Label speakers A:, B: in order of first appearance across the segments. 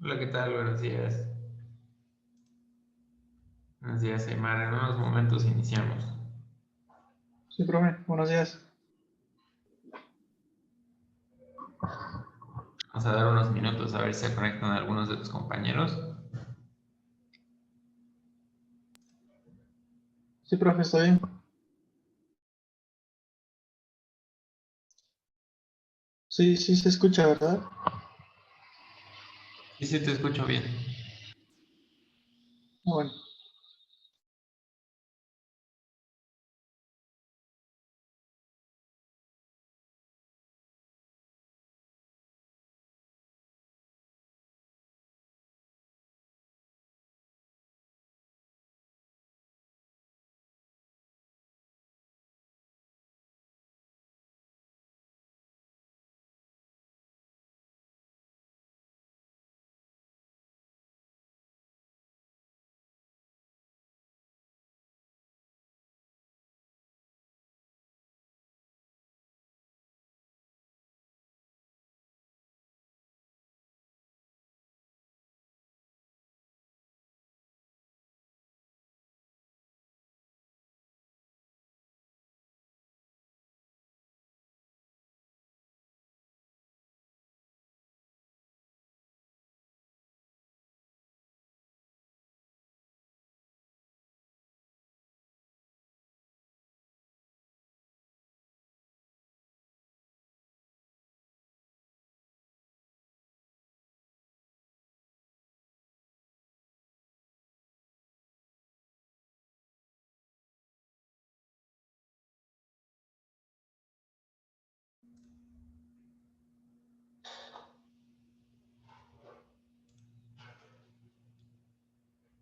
A: Hola, ¿qué tal? Buenos días. Buenos días, Aymar. En unos momentos iniciamos.
B: Sí, profe, buenos días.
A: Vamos a dar unos minutos a ver si se conectan algunos de tus compañeros.
B: Sí, profe, está bien. Sí, sí se escucha, ¿verdad?
A: Sí, sí, te escucho bien.
B: Bueno,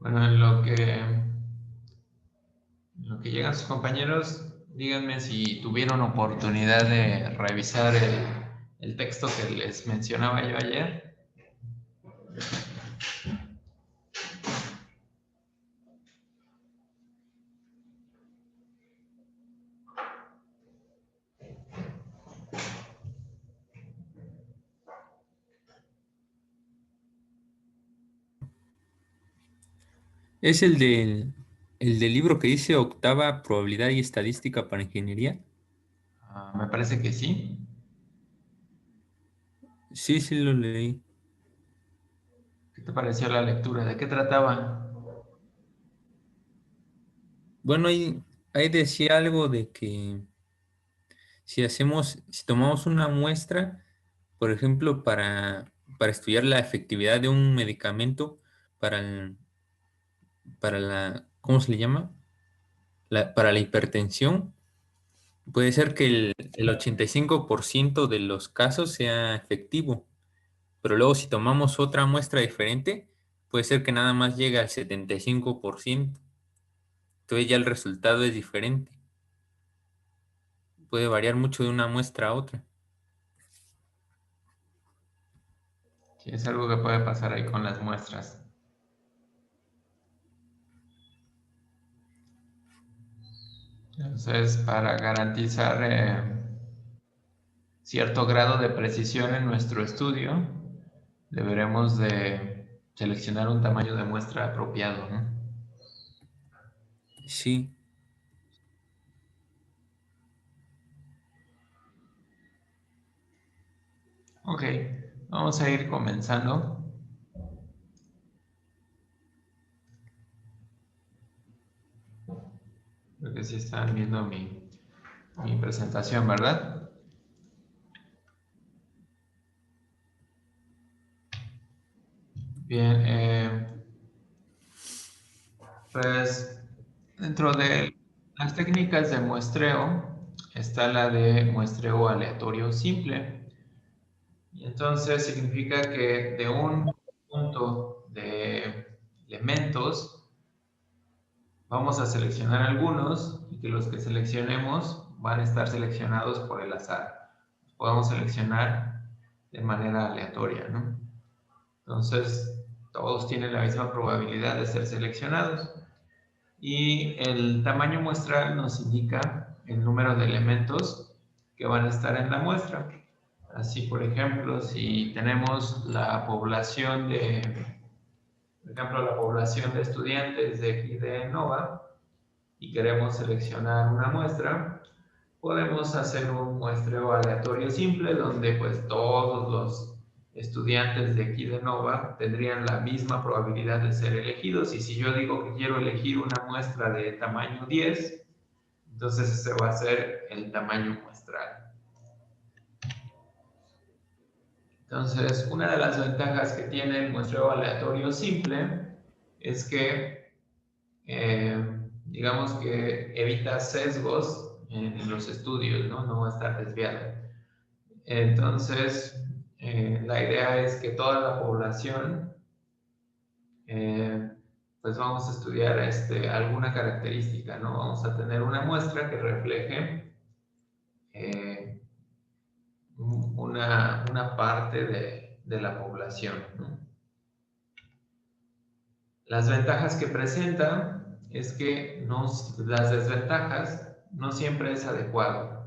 A: Bueno, en lo que llegan sus compañeros, díganme si tuvieron oportunidad de revisar el texto que les mencionaba yo ayer.
C: ¿Es el del libro que dice Octava Probabilidad y Estadística para Ingeniería?
A: Me parece que sí.
C: Sí, sí lo leí.
A: ¿Qué te pareció la lectura? ¿De qué trataba?
C: Bueno, ahí decía algo de que si tomamos una muestra, por ejemplo, para estudiar la efectividad de un medicamento para, para la, ¿cómo se le llama? Para la hipertensión, puede ser que el 85% de los casos sea efectivo. Pero luego si tomamos otra muestra diferente, puede ser que nada más llegue al 75%. Entonces ya el resultado es diferente. Puede variar mucho de una muestra a otra.
A: Sí, es algo que puede pasar ahí con las muestras. Entonces, para garantizar cierto grado de precisión en nuestro estudio, deberemos de seleccionar un tamaño de muestra apropiado, ¿no?
C: Sí,
A: Ok, vamos a ir comenzando. Creo que sí están viendo mi presentación, ¿verdad? Bien, pues dentro de las técnicas de muestreo está la de muestreo aleatorio simple. Y entonces significa que de un conjunto de elementos vamos a seleccionar algunos y que los que seleccionemos van a estar seleccionados por el azar. Los podemos seleccionar de manera aleatoria, ¿no? Entonces, todos tienen la misma probabilidad de ser seleccionados. Y el tamaño muestral nos indica el número de elementos que van a estar en la muestra. Así, por ejemplo, si tenemos la población por ejemplo, la población de estudiantes de aquí de Nova y queremos seleccionar una muestra, podemos hacer un muestreo aleatorio simple donde pues todos los estudiantes de aquí de Nova tendrían la misma probabilidad de ser elegidos, y si yo digo que quiero elegir una muestra de tamaño 10, entonces ese va a ser el tamaño muestral. Entonces, una de las ventajas que tiene el muestreo aleatorio simple es que, digamos que evita sesgos en los estudios, ¿no? No va a estar desviado. Entonces, la idea es que toda la población, pues vamos a estudiar alguna característica, ¿no? Vamos a tener una muestra que refleje una parte de la población, ¿no? Las ventajas que presenta es que las desventajas no siempre es adecuado.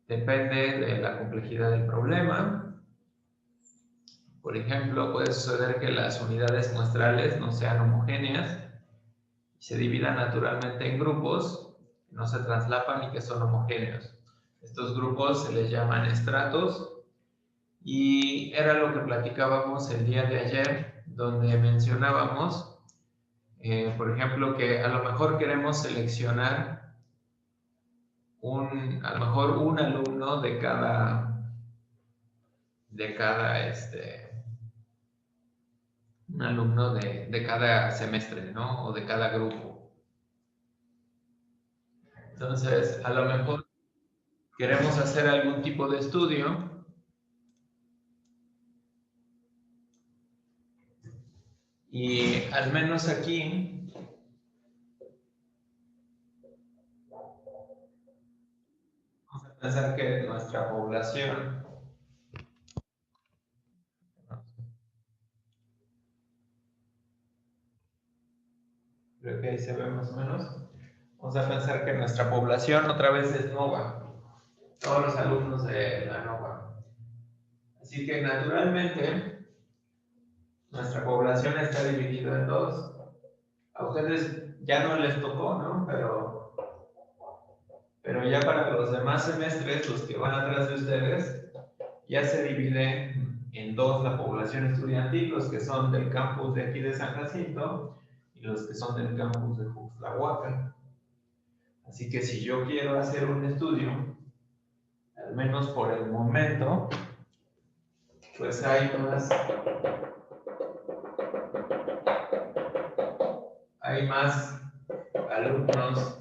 A: Depende de la complejidad del problema. Por ejemplo, puede suceder que las unidades muestrales no sean homogéneas y se dividan naturalmente en grupos que no se traslapan y que son homogéneos. Estos grupos se les llaman estratos, y era lo que platicábamos el día de ayer, donde mencionábamos, por ejemplo, que a lo mejor queremos seleccionar a lo mejor un alumno de cada un alumno de cada semestre, ¿no? O de cada grupo. Entonces, a lo mejor queremos hacer algún tipo de estudio y al menos aquí vamos a pensar que nuestra población, creo que ahí se ve más o menos, vamos a pensar que nuestra población otra vez es Nova, todos los alumnos de la Nova. Así que naturalmente nuestra población está dividida en dos. A ustedes ya no les tocó, ¿no? Pero ya para los demás semestres, los que van atrás de ustedes, ya se divide en dos la población estudiantil, los que son del campus de aquí de San Jacinto y los que son del campus de Juxtlahuaca. Así que si yo quiero hacer un estudio, al menos por el momento, pues hay más alumnos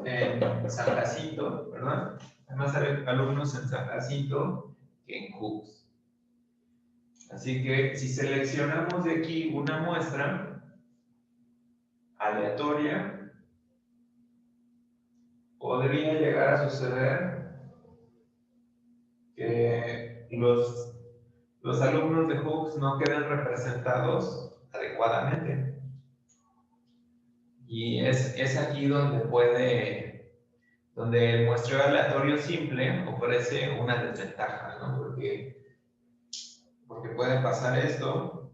A: en San Jacinto, ¿verdad? Hay más alumnos en San Jacinto que en Jux. Así que si seleccionamos de aquí una muestra aleatoria, podría llegar a suceder que los alumnos de Jux no queden representados adecuadamente. Y es aquí donde el muestreo aleatorio simple ofrece una desventaja, ¿no? Porque puede pasar esto,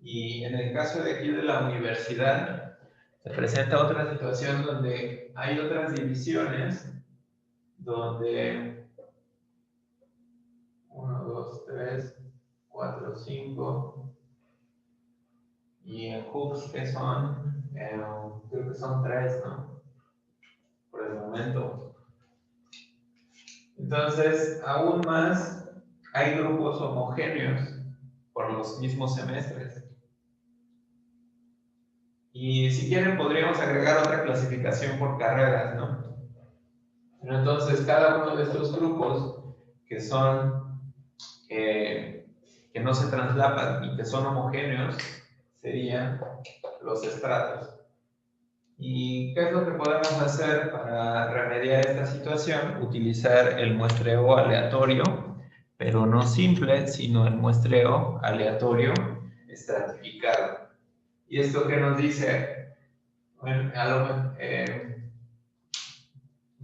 A: y en el caso de aquí de la universidad se presenta otra situación donde hay otras divisiones donde 1, 2, 3, 4, 5 y en Hooks que son creo que son 3, ¿no? Por el momento. Entonces, aún más hay grupos homogéneos por los mismos semestres. Y si quieren podríamos agregar otra clasificación por carreras, ¿no? Pero entonces cada uno de estos grupos que no se traslapan y que son homogéneos serían los estratos. ¿Y qué es lo que podemos hacer para remediar esta situación? Utilizar el muestreo aleatorio, pero no simple, sino el muestreo aleatorio estratificado. ¿Y esto qué nos dice? Bueno,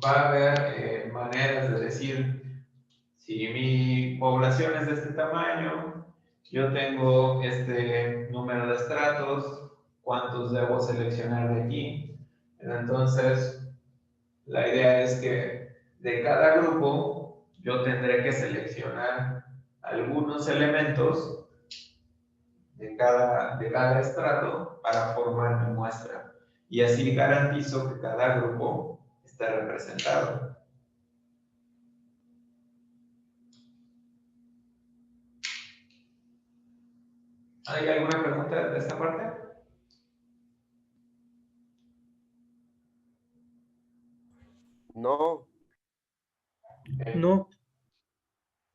A: va a haber maneras de decir Si mi población es de este tamaño, yo tengo este número de estratos, ¿cuántos debo seleccionar de aquí? Entonces, la idea es que de cada grupo yo tendré que seleccionar algunos elementos de cada estrato para formar mi muestra. Y así garantizo que cada grupo esté representado. ¿Hay alguna pregunta de esta parte?
D: No.
E: No.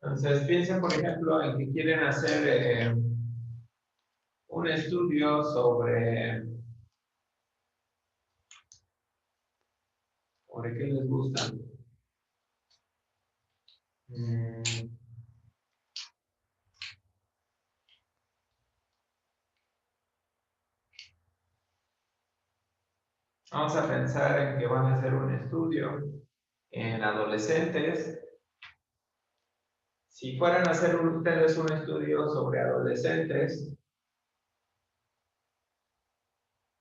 A: Entonces, piensen, por ejemplo, en que quieren hacer un estudio sobre qué les gusta. Vamos a pensar en que van a hacer un estudio en adolescentes. Si fueran a hacer ustedes un estudio sobre adolescentes,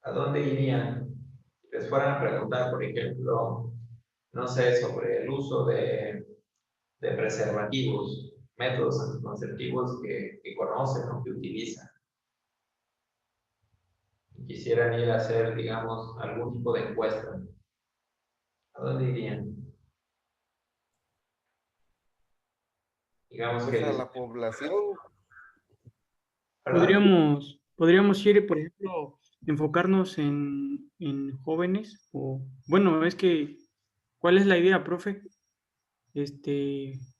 A: ¿a dónde irían? Si les fueran a preguntar, por ejemplo, no sé, sobre el uso de preservativos, métodos anticonceptivos que conocen o que utilizan. Y quisieran ir a hacer, digamos, algún tipo de encuesta. ¿A dónde irían? Digamos
D: Pues a
A: que...
D: la población.
A: ¿Perdón?
E: Podríamos ir, por ejemplo, enfocarnos en jóvenes o, bueno, es que, ¿cuál es la idea, profe?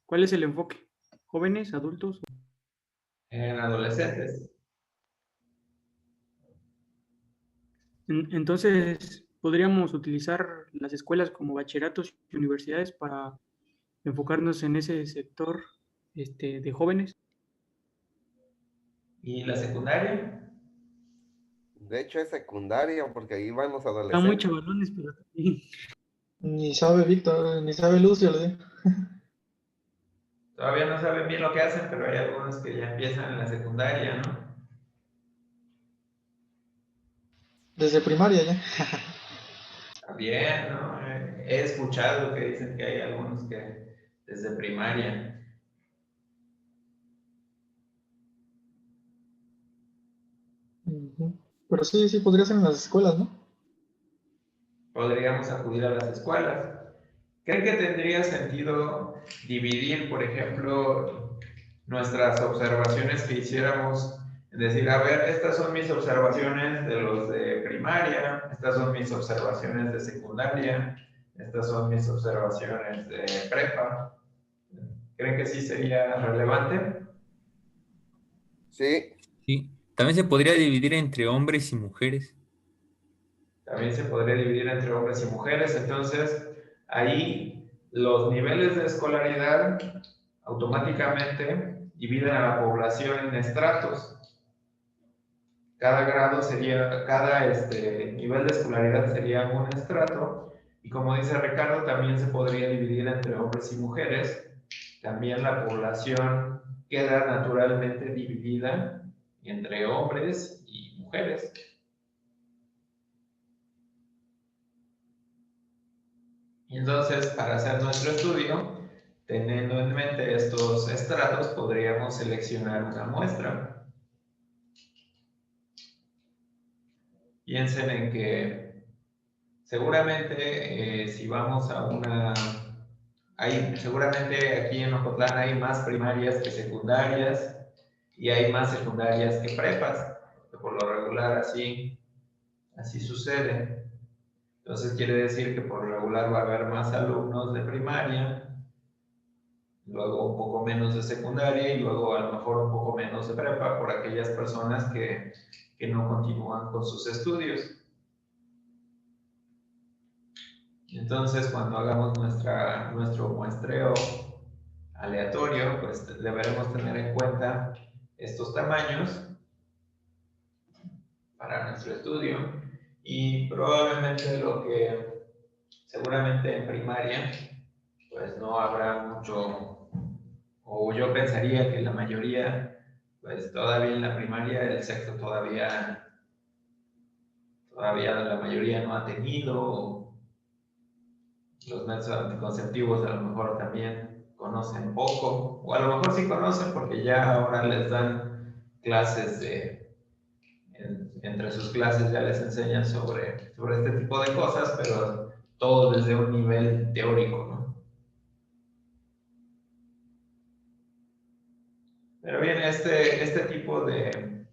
E: ¿Cuál es el enfoque? ¿Jóvenes, adultos?
A: En adolescentes.
E: Entonces, podríamos utilizar las escuelas como bachilleratos y universidades para enfocarnos en ese sector, de jóvenes.
A: ¿Y la secundaria?
D: De hecho, es secundaria porque ahí van los
E: Están muy
D: adolescentes.
E: chavalones, pero también.
B: Ni sabe Víctor, ni sabe Lucio, le digo.
A: Todavía no saben bien lo que hacen, pero hay algunos que ya empiezan en la secundaria, ¿no?
B: Desde primaria ya.
A: También, ¿no? He escuchado que dicen que hay algunos que desde primaria.
B: Ujú. Pero sí, sí, podría ser en las escuelas, ¿no?
A: Podríamos acudir a las escuelas. ¿Creen que tendría sentido dividir, por ejemplo, nuestras observaciones que hiciéramos? Es decir, a ver, estas son mis observaciones de los de primaria, estas son mis observaciones de secundaria, estas son mis observaciones de prepa. ¿Creen que sí sería relevante?
D: Sí,
C: Sí. También se podría dividir entre hombres y mujeres.
A: También se podría dividir entre hombres y mujeres. Entonces, ahí los niveles de escolaridad automáticamente dividen a la población en estratos. Cada grado sería, cada nivel de escolaridad sería un estrato. Y como dice Ricardo, también se podría dividir entre hombres y mujeres. También la población queda naturalmente dividida entre hombres y mujeres. Y entonces, para hacer nuestro estudio, teniendo en mente estos estratos, podríamos seleccionar una muestra. Piensen en que seguramente si vamos a seguramente aquí en Ocotlán hay más primarias que secundarias y hay más secundarias que prepas, que por lo regular así sucede. Entonces quiere decir que por lo regular va a haber más alumnos de primaria, luego un poco menos de secundaria y luego a lo mejor un poco menos de prepa por aquellas personas que no continúan con sus estudios. Entonces, cuando hagamos nuestro muestreo aleatorio, pues deberemos tener en cuenta estos tamaños para nuestro estudio y probablemente seguramente en primaria, pues no habrá o yo pensaría que la mayoría, pues todavía en la primaria, el sexto todavía la mayoría no ha tenido. Los métodos anticonceptivos a lo mejor también conocen poco, o a lo mejor sí conocen porque ya ahora les dan clases entre sus clases ya les enseñan sobre este tipo de cosas, pero todo desde un nivel teórico, ¿no? Pero bien, este tipo de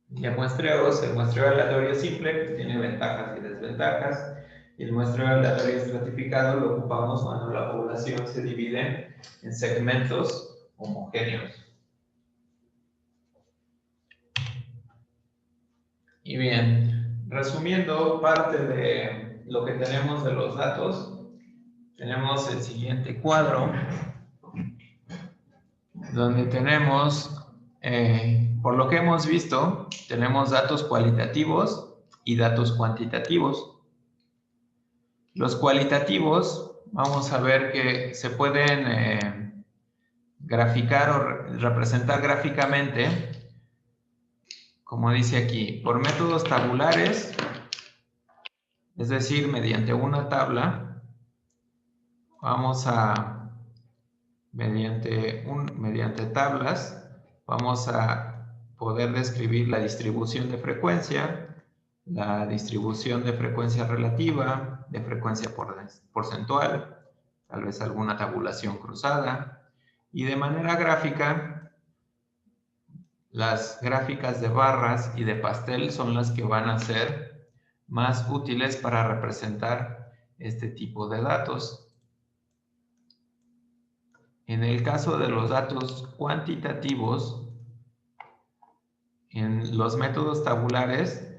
A: muestreos, el muestreo aleatorio simple, pues tiene ventajas y desventajas, y el muestreo aleatorio estratificado lo ocupamos cuando la población se divide en segmentos homogéneos. Y bien, resumiendo parte de lo que tenemos de los datos, tenemos el siguiente cuadro, donde tenemos, por lo que hemos visto, tenemos datos cualitativos y datos cuantitativos. Los cualitativos, vamos a ver que se pueden graficar o representar gráficamente, como dice aquí, por métodos tabulares, es decir, mediante una tabla, mediante tablas, vamos a poder describir la distribución de frecuencia, la distribución de frecuencia relativa, de frecuencia porcentual, tal vez alguna tabulación cruzada, y de manera gráfica, las gráficas de barras y de pastel son las que van a ser más útiles para representar este tipo de datos. En el caso de los datos cuantitativos, en los métodos tabulares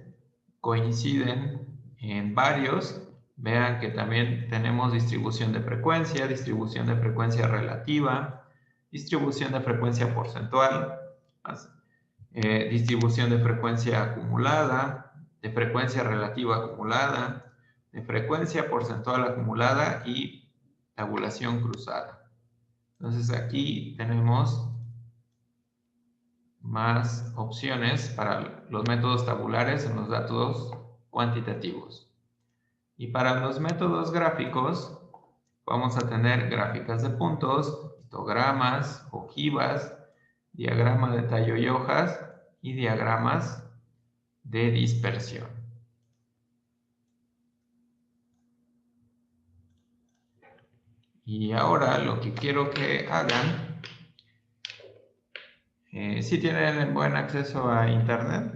A: coinciden en varios. Vean que también tenemos distribución de frecuencia relativa, distribución de frecuencia porcentual, distribución de frecuencia acumulada, de frecuencia relativa acumulada, de frecuencia porcentual acumulada y tabulación cruzada. Entonces aquí tenemos más opciones para los métodos tabulares en los datos cuantitativos. Y para los métodos gráficos vamos a tener gráficas de puntos, histogramas, ojivas, diagrama de tallo y hojas y diagramas de dispersión. Y ahora lo que quiero que hagan, ¿sí tienen buen acceso a internet?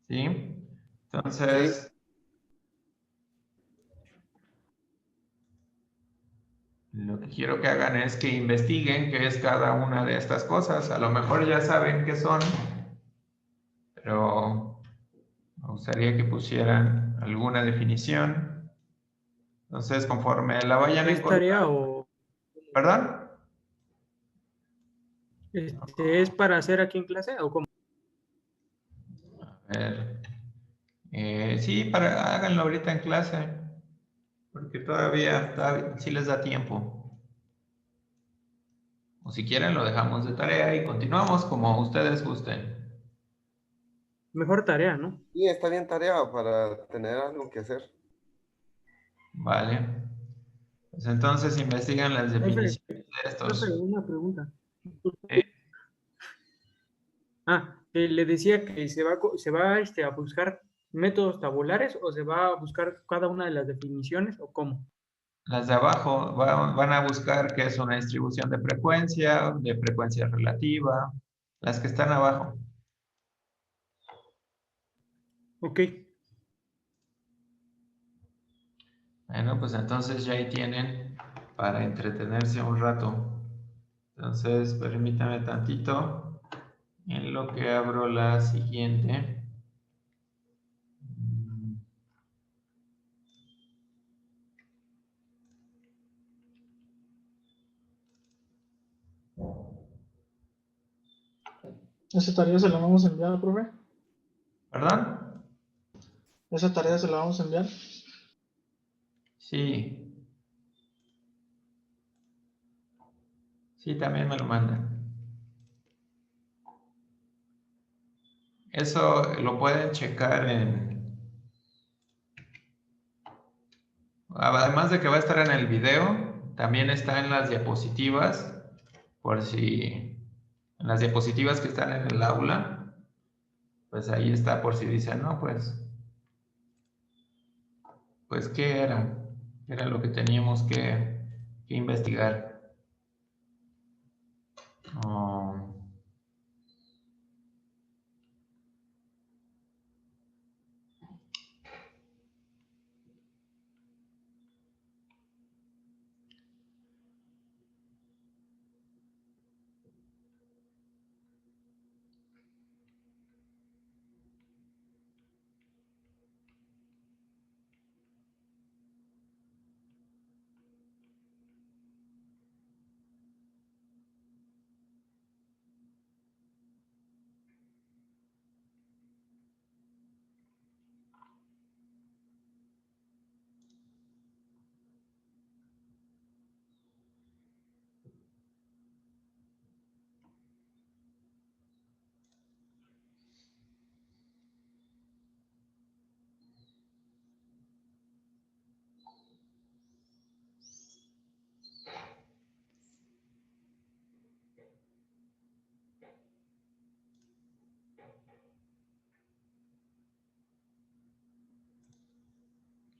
A: ¿Sí? Entonces, lo que quiero que hagan es que investiguen qué es cada una de estas cosas. A lo mejor ya saben qué son, pero me gustaría que pusieran alguna definición. Entonces, conforme la vayan
E: ¿Es tarea
A: encontrando...
E: o
A: ¿Perdón?
E: es para hacer aquí en clase o cómo?
A: A ver. Sí, háganlo ahorita en clase, porque todavía sí les da tiempo. O si quieren, lo dejamos de tarea y continuamos como ustedes gusten.
E: Mejor tarea, ¿no?
D: Sí, está bien tarea para tener algo que hacer.
A: Vale. Pues entonces investigan las
E: Profe,
A: definiciones de estos.
E: profe, una pregunta.
A: ¿Eh?
E: Le decía que se va a buscar métodos tabulares o se va a buscar cada una de las definiciones o cómo.
A: Las de abajo van a buscar qué es una distribución de frecuencia relativa, las que están abajo.
E: Ok.
A: Bueno, pues entonces ya ahí tienen para entretenerse un rato. Entonces, permítame tantito en lo que abro la siguiente.
B: Esa tarea se la vamos a enviar, profe.
A: ¿Perdón?
B: Esa tarea se la vamos a enviar.
A: Sí. Sí, también me lo mandan. Eso lo pueden checar además de que va a estar en el video, también está en las diapositivas, por si en las diapositivas que están en el aula, pues ahí está por si dicen, no, pues ¿qué era? ¿Qué era lo que teníamos que investigar? Oh,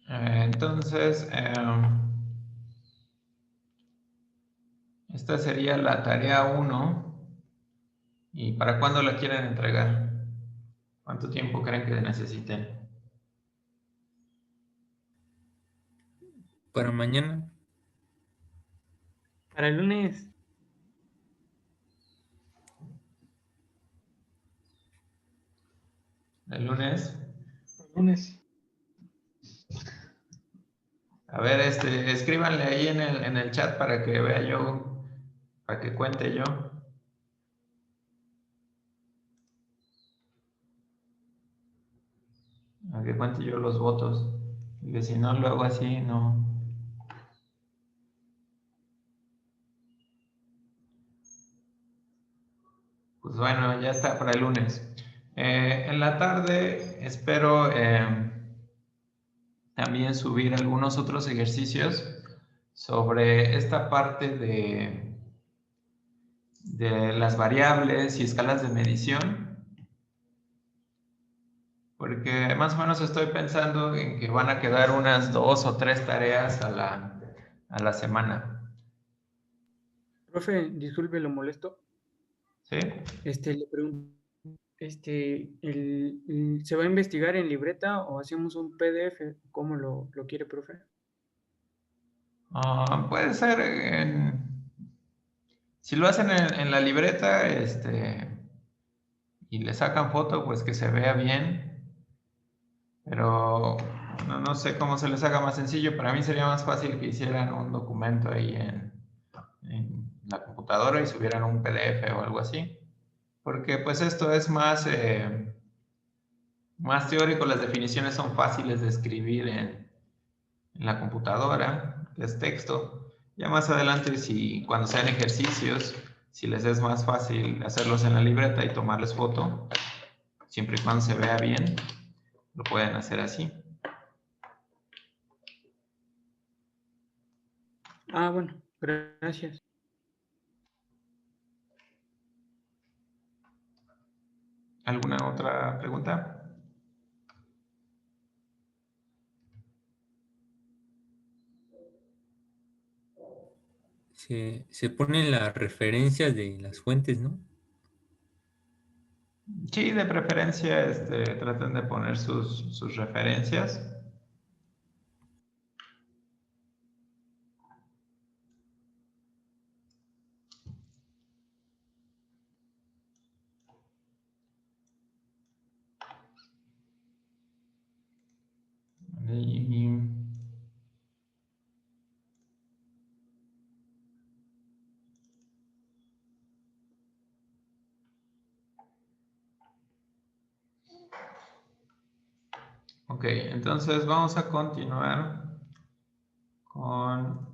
A: entonces, esta sería la tarea 1. ¿Y para cuándo la quieren entregar? ¿Cuánto tiempo creen que necesiten?
C: Para mañana.
E: Para el lunes.
A: ¿El lunes?
B: Lunes.
A: A ver, escríbanle ahí en el chat para que vea yo, para que cuente yo. Para que cuente yo los votos. Porque si no, luego así no. Pues bueno, ya está para el lunes. En la tarde espero también subir algunos otros ejercicios sobre esta parte de las variables y escalas de medición, porque más o menos estoy pensando en que van a quedar unas 2 o 3 tareas a la semana.
E: Profe, disculpe, lo molesto.
A: ¿Sí?
E: Le pregunto, ¿se va a investigar en libreta o hacemos un PDF? ¿Cómo lo quiere, profe?
A: Puede ser si lo hacen en la libreta, y le sacan foto, pues que se vea bien, pero no sé cómo se les haga más sencillo. Para mí sería más fácil que hicieran un documento ahí en la computadora y subieran un PDF o algo así, porque pues esto es más teórico. Las definiciones son fáciles de escribir en la computadora, que es texto. Ya más adelante, cuando sean ejercicios, si les es más fácil hacerlos en la libreta y tomarles foto, siempre y cuando se vea bien, lo pueden hacer así.
E: Ah, bueno, gracias.
A: ¿Alguna otra pregunta?
C: Se ponen las referencias de las fuentes, ¿no?
A: Sí, de preferencia, traten de poner sus referencias. Y, ok, entonces vamos a continuar con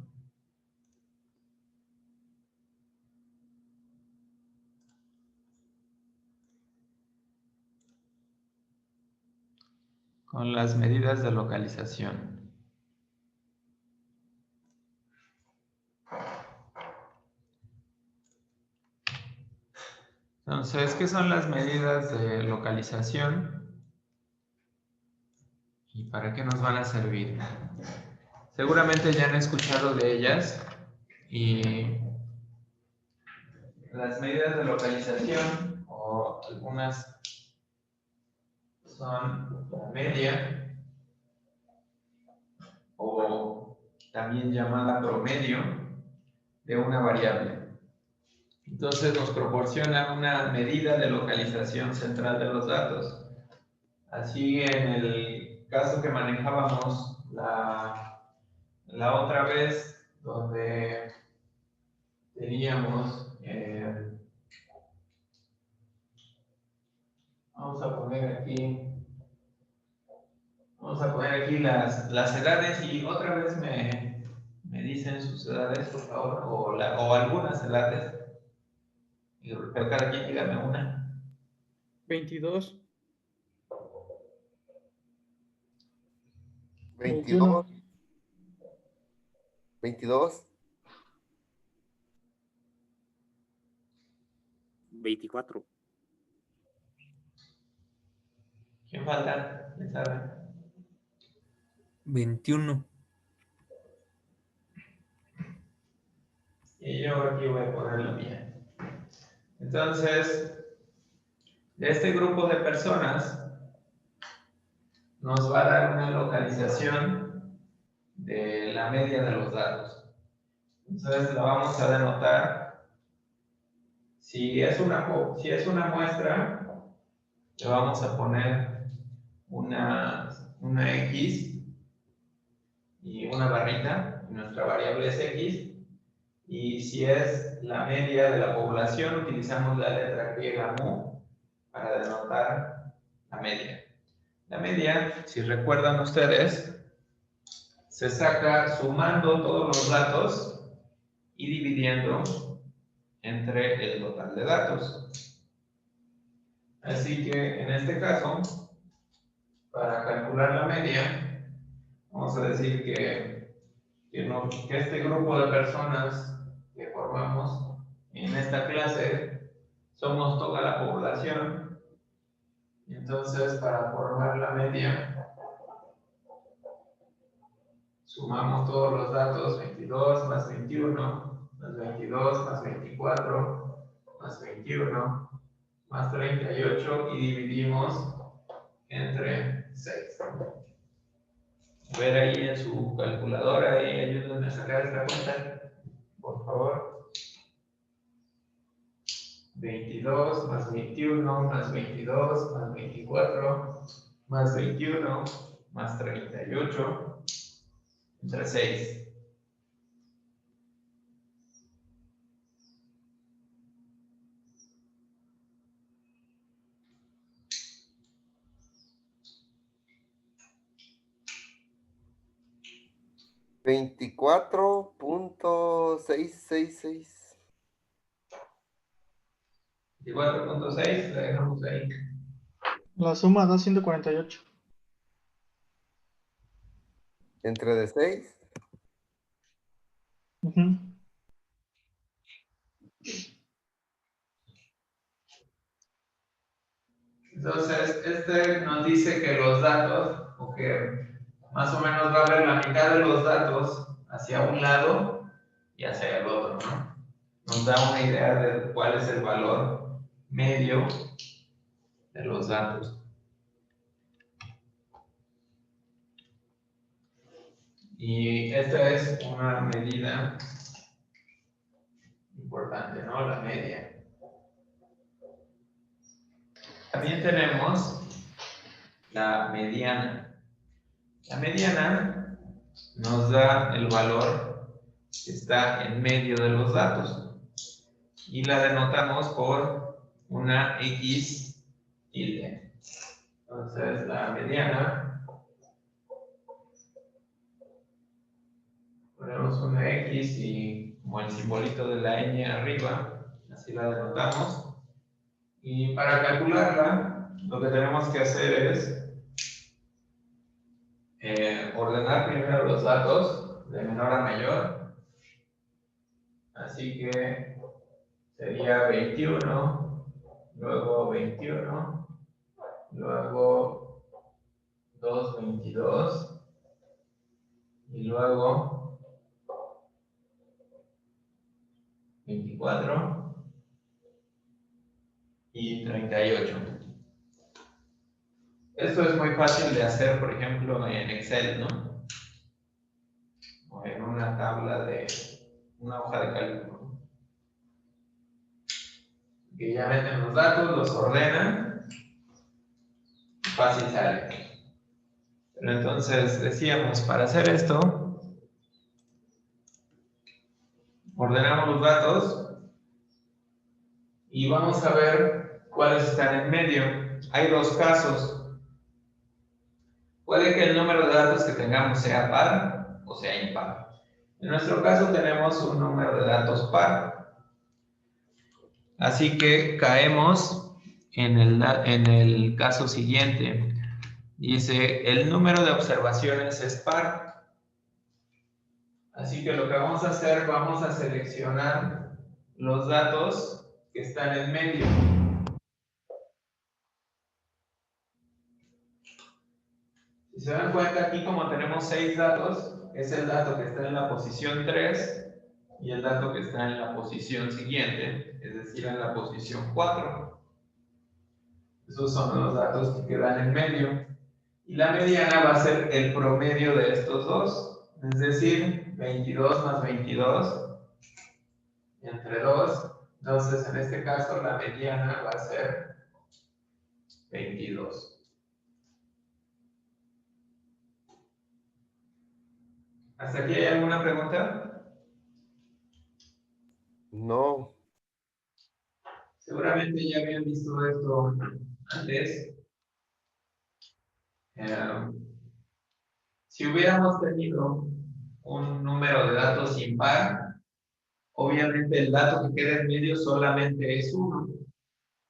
A: con las medidas de localización. Entonces, ¿qué son las medidas de localización? ¿Y para qué nos van a servir? Seguramente ya han escuchado de ellas y las medidas de localización, o algunas son la media, o también llamada promedio, de una variable. Entonces nos proporciona una medida de localización central de los datos. Así, en el caso que manejábamos la otra vez, donde teníamos, vamos a poner aquí las edades, y otra vez me dicen sus edades, por favor, o algunas edades, pero cada quien dígame una.
E: 22.
D: 22. 22.
F: 24.
A: ¿Quién falta? ¿Quién sabe?
C: 21.
A: Y yo aquí voy a poner la mía. Entonces, de este grupo de personas, nos va a dar una localización de la media de los datos. Entonces, la vamos a denotar. Si es una muestra, le vamos a poner una X y una barrita, y nuestra variable es X. Y si es la media de la población, utilizamos la letra griega mu para denotar la media. La media, si recuerdan ustedes, se saca sumando todos los datos y dividiendo entre el total de datos. Así que en este caso, para calcular la media, vamos a decir que este grupo de personas que formamos en esta clase somos toda la población. Entonces, para formar la media, sumamos todos los datos: 22 más 21, más 22 más 24, más 21, más 38, y dividimos entre 6. A ver ahí en su calculadora y ayúdenme a sacar esta cuenta, por favor. 22 más 21 más 22 más 24 más 21 más 38 entre 6.
D: $24.666.
A: 24.6, la dejamos ahí.
B: La suma da 148.
D: Entre de 6.
B: Ujú.
A: Entonces, este nos dice que los datos, o que más o menos va a haber la mitad de los datos hacia un lado y hacia el otro, ¿no? Nos da una idea de cuál es el valor medio de los datos. Y esta es una medida importante, ¿no? La media. También tenemos la mediana. La mediana nos da el valor que está en medio de los datos y la denotamos por una X tilde. Entonces, la mediana, ponemos una X y como el simbolito de la ñ arriba, así la denotamos. Y para calcularla, lo que tenemos que hacer es ordenar primero los datos de menor a mayor. Así que sería 21, luego 21, luego 2, 22, y luego 24 y 38. Esto es muy fácil de hacer, por ejemplo, en Excel, ¿no? O en una tabla de una hoja de cálculo. Que ya meten los datos, los ordenan, fácil sale. Pero entonces decíamos, para hacer esto, ordenamos los datos y vamos a ver cuáles están en medio. Hay dos casos. Puede que el número de datos que tengamos sea par o sea impar. En nuestro caso tenemos un número de datos par. Así que caemos en el caso siguiente. Dice, el número de observaciones es par. Así que lo que vamos a hacer, vamos a seleccionar los datos que están en medio. Si se dan cuenta, aquí como tenemos 6 datos, es el dato que está en la posición 3 y el dato que está en la posición siguiente, es decir, en la posición 4. Esos son los datos que quedan en medio. Y la mediana va a ser el promedio de estos dos, es decir, 22 más 22 entre 2. Entonces, en este caso, la mediana va a ser 22. ¿Hasta aquí hay alguna pregunta?
D: No.
A: Seguramente ya habían visto esto antes. Si hubiéramos tenido un número de datos impar, obviamente el dato que queda en medio solamente es 1.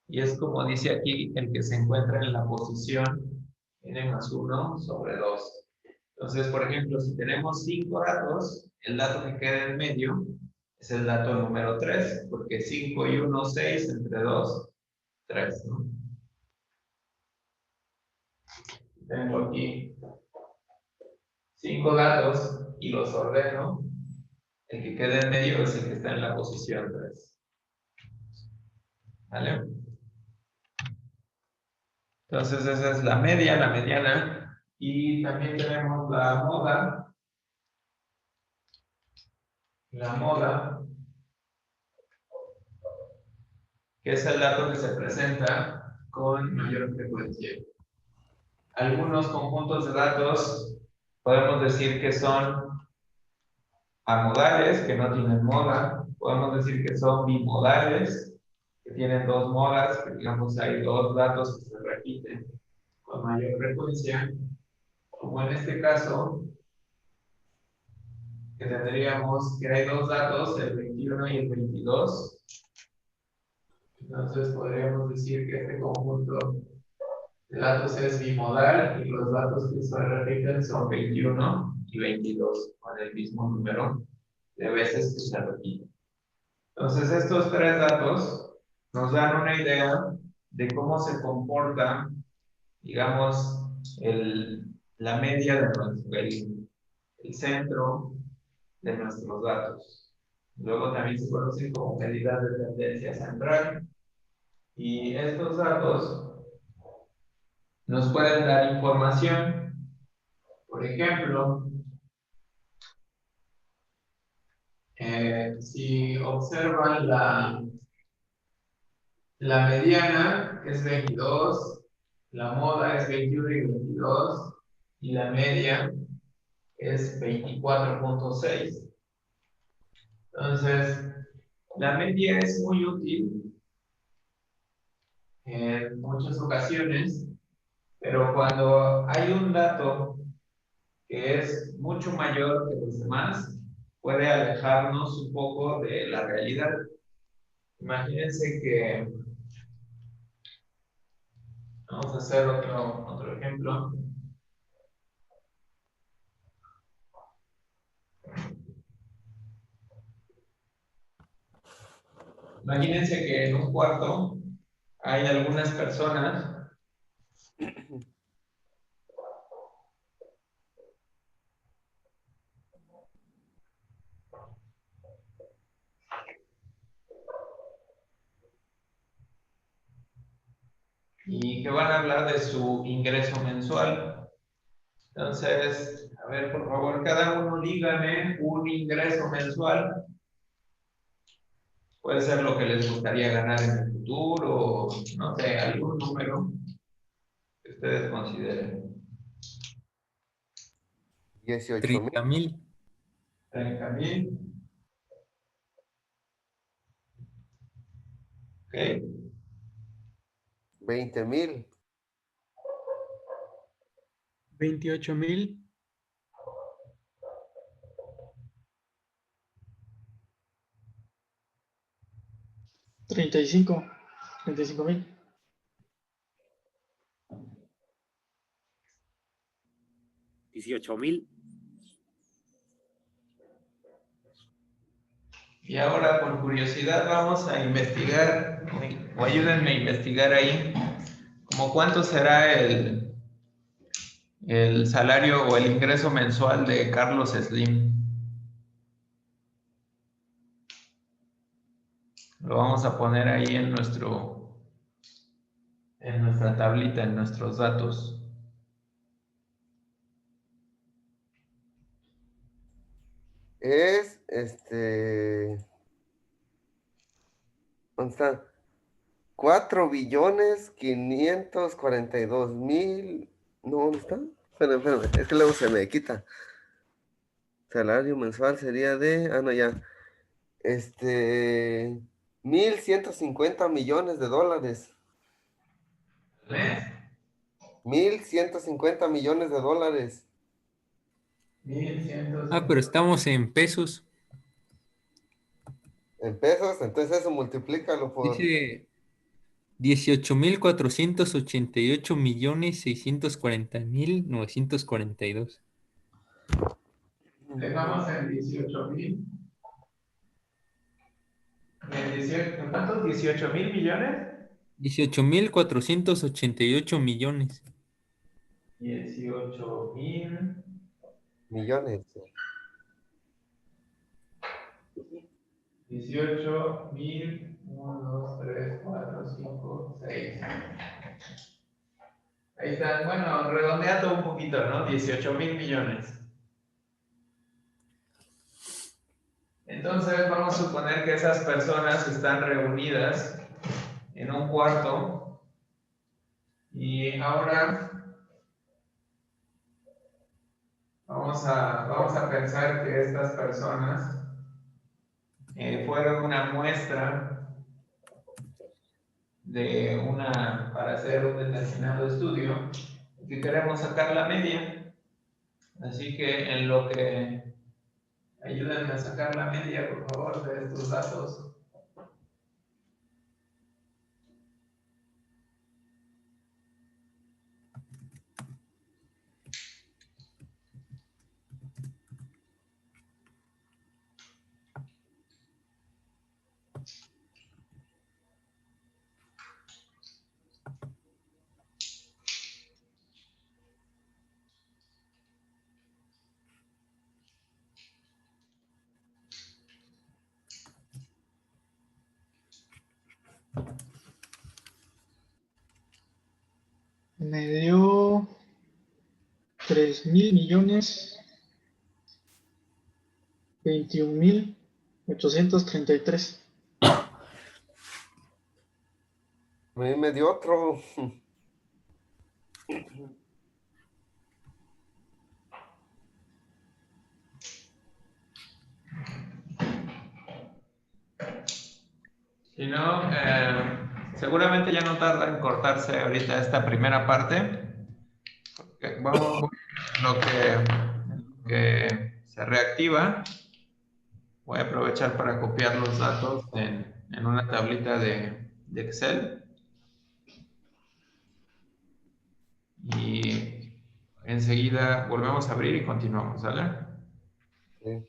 A: Y es como dice aquí, el que se encuentra en la posición n más 1 sobre 2. Entonces, por ejemplo, si tenemos 5 datos, el dato que queda en medio es el dato número 3, porque 5 y 1, 6, entre 2, 3, ¿no? Tengo aquí 5 datos y los ordeno. El que queda en medio es el que está en la posición 3. ¿Vale? Entonces esa es la media, la mediana. Y también tenemos la moda. La moda, que es el dato que se presenta con mayor frecuencia. Algunos conjuntos de datos podemos decir que son amodales, que no tienen moda. Podemos decir que son bimodales, que tienen 2 modas, que digamos hay 2 datos que se repiten con mayor frecuencia, como en este caso, que tendríamos que hay 2 datos, el 21 y el 22. Entonces podríamos decir que este conjunto de datos es bimodal y los datos que se repiten son 21 y 22, con el mismo número de veces que se repiten. Entonces estos 3 datos nos dan una idea de cómo se comporta, digamos, la media de el centro de nuestros datos. Luego también se conocen como medidas de tendencia central. Y estos datos nos pueden dar información. Por ejemplo, si observan la mediana, que es 22, la moda es 21 y 22, y la media es 24.6. Entonces, la media es muy útil en muchas ocasiones, pero cuando hay un dato que es mucho mayor que los demás, puede alejarnos un poco de la realidad. Imagínense que, vamos a hacer otro ejemplo. Imagínense que en un cuarto hay algunas personas y que van a hablar de su ingreso mensual. Entonces, a ver, por favor, cada uno dígame un ingreso mensual. Puede ser lo que les gustaría ganar en el futuro, no sé, algún número que ustedes consideren.
D: 18,000.
C: 30,000.
A: 30,000. Ok.
D: 20,000.
E: 28,000.
B: 35,000.
F: 18,000.
A: Y ahora, por curiosidad, vamos a investigar, o ayúdenme a investigar ahí, como cuánto será el salario o el ingreso mensual de Carlos Slim. Lo vamos a poner ahí en nuestra tablita, en nuestros datos.
D: Es, ¿dónde está? 4,542,000. No, ¿dónde está? Espérame, es que luego se me quita. Salario mensual sería de, no, ya. 1,150 millones de dólares.
A: ¿Mes?
D: 1,150 millones de dólares.
A: 1,150.
C: Ah, pero estamos en pesos.
D: En pesos, entonces eso multiplícalo por.
C: Dice 18,488,640,942.
A: Dejamos en 18,000. ¿Cuántos? ¿18,000 millones?
C: 18,488 millones.
A: 18,000.
D: Millones.
A: 18,000. 1, 2, 3, 4, 5, 6. Ahí está. Bueno, redondeando un poquito, ¿no? 18,000 millones. Entonces vamos a suponer que esas personas están reunidas en un cuarto y ahora vamos a pensar que estas personas fueron una muestra para hacer un determinado estudio y que queremos sacar la media. Así que en lo que ayúdenme a sacar la media, por favor, de estos datos.
B: Me dio 3,000 millones 21,833.
D: A mí me dio otro.
A: Si no, seguramente ya no tarda en cortarse ahorita esta primera parte. Vamos, lo que se reactiva, voy a aprovechar para copiar los datos en una tablita de Excel. Y enseguida volvemos a abrir y continuamos, ¿vale?
D: Sí.